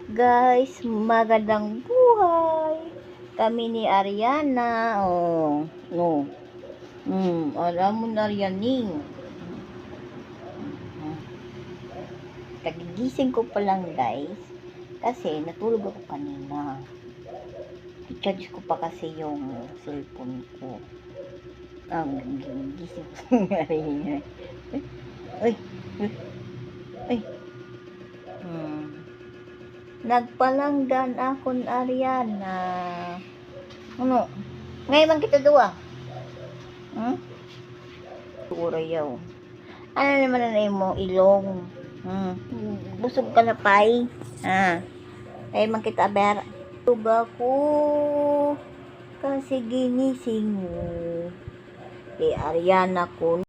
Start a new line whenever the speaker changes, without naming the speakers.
Guys, magandang buhay. Kami ni Ariana. Oh, no. Alam mo na Arianing. Kagigising ko pa lang, guys. Kasi natulog ako kanina. I-charge ko pa kasi yung cellphone ko. Gising ko. Ay. Ay. Nagpalanggan akon Ariana. Ano? Ngayon man kita duwa. Siguro yaw. Ano naman na mo ilong. Busog ka na pay. Ngayon man kita ber. Tuba ko kasi ginising mo. Kay Ariana ko.